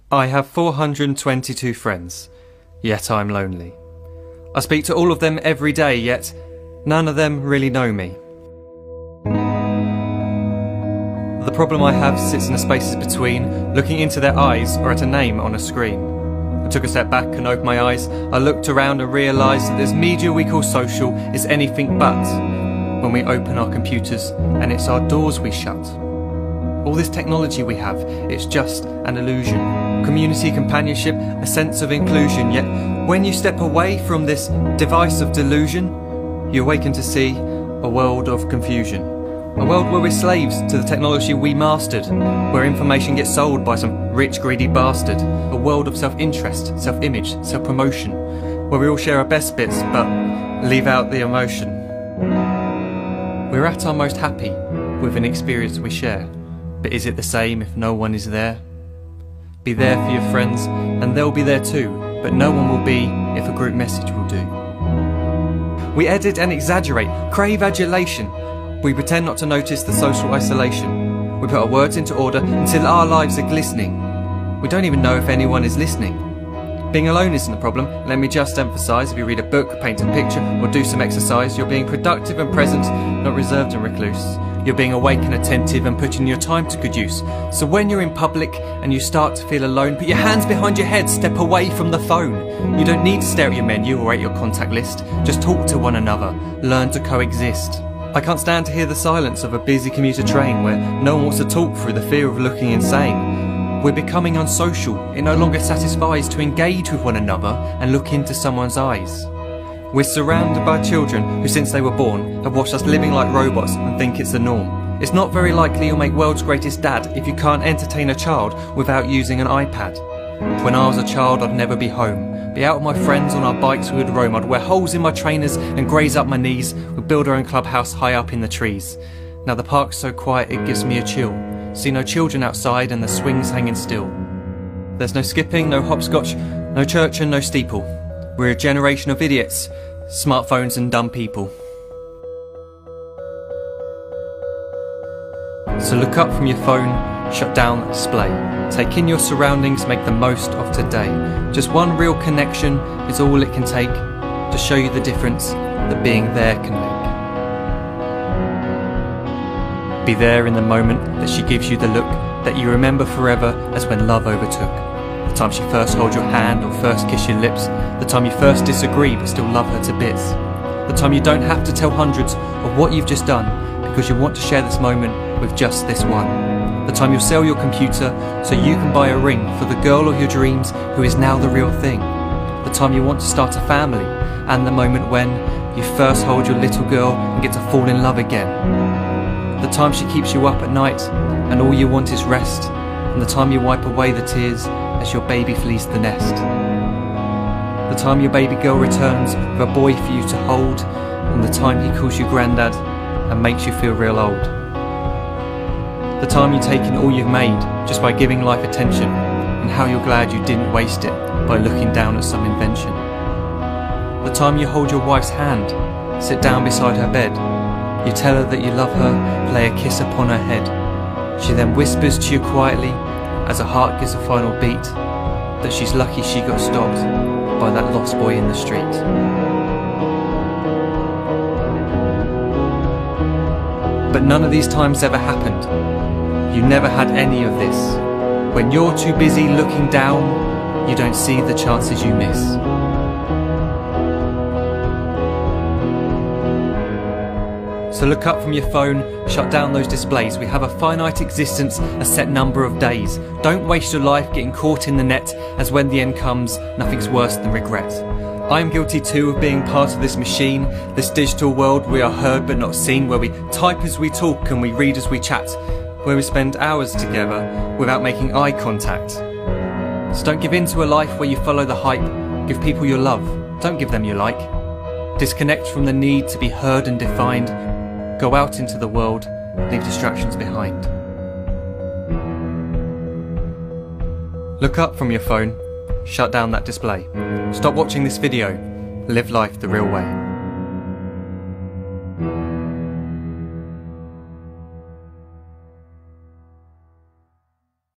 I have 422 friends, yet I'm lonely. I speak to all of them every day, yet none of them really know me. The problem I have sits in the spaces between looking into their eyes or at a name on a screen. I took a step back and opened my eyes. I looked around and realised that this media we call social is anything but when we open our computers and it's our doors we shut. All this technology we have, it's just an illusion. Community, companionship, a sense of inclusion. Yet when you step away from this device of delusion, you awaken to see a world of confusion. A world where we're slaves to the technology we mastered, where information gets sold by some rich, greedy bastard. A world of self-interest, self-image, self-promotion, where we all share our best bits but leave out the emotion. We're at our most happy with an experience we share. But is it the same if no one is there? Be there for your friends and they'll be there too, but no one will be if a group message will do. We edit and exaggerate, crave adulation. We pretend not to notice the social isolation. We put our words into order until our lives are glistening. We don't even know if anyone is listening. Being alone isn't the problem, let me just emphasise. If you read a book, paint a picture or do some exercise, you're being productive and present, not reserved and recluse. You're being awake and attentive and putting your time to good use. So when you're in public and you start to feel alone, put your hands behind your head, step away from the phone. You don't need to stare at your menu or at your contact list. Just talk to one another, learn to coexist. I can't stand to hear the silence of a busy commuter train where no one wants to talk through the fear of looking insane. We're becoming unsocial. It no longer satisfies to engage with one another and look into someone's eyes. We're surrounded by children who since they were born have watched us living like robots and think it's the norm. It's not very likely you'll make world's greatest dad if you can't entertain a child without using an iPad. When I was a child I'd never be home. Be out with my friends on our bikes we would roam. I'd wear holes in my trainers and graze up my knees. We'd build our own clubhouse high up in the trees. Now the park's so quiet it gives me a chill. See no children outside and the swings hanging still. There's no skipping, no hopscotch, no church and no steeple. We're a generation of idiots, smartphones and dumb people. So look up from your phone, shut down the display. Take in your surroundings, make the most of today. Just one real connection is all it can take to show you the difference that being there can make. Be there in the moment that she gives you the look that you remember forever as when love overtook. The time she first holds your hand or first kiss your lips. The time you first disagree but still love her to bits. The time you don't have to tell hundreds of what you've just done because you want to share this moment with just this one. The time you'll sell your computer so you can buy a ring for the girl of your dreams who is now the real thing. The time you want to start a family and the moment when you first hold your little girl and get to fall in love again. The time she keeps you up at night and all you want is rest. And the time you wipe away the tears as your baby flees the nest. The time your baby girl returns with a boy for you to hold, and the time he calls you granddad and makes you feel real old. The time you take in all you've made just by giving life attention, and how you're glad you didn't waste it by looking down at some invention. The time you hold your wife's hand, sit down beside her bed, you tell her that you love her, lay a kiss upon her head. She then whispers to you quietly as her heart gives a final beat that she's lucky she got stopped by that lost boy in the street. But none of these times ever happened. You never had any of this. When you're too busy looking down, you don't see the chances you miss. So look up from your phone, shut down those displays. We have a finite existence, a set number of days. Don't waste your life getting caught in the net, as when the end comes, nothing's worse than regret. I am guilty too of being part of this machine, this digital world we are heard but not seen, where we type as we talk and we read as we chat, where we spend hours together without making eye contact. So don't give in to a life where you follow the hype. Give people your love, don't give them your like. Disconnect from the need to be heard and defined. Go out into the world, leave distractions behind. Look up from your phone, shut down that display. Stop watching this video, live life the real way.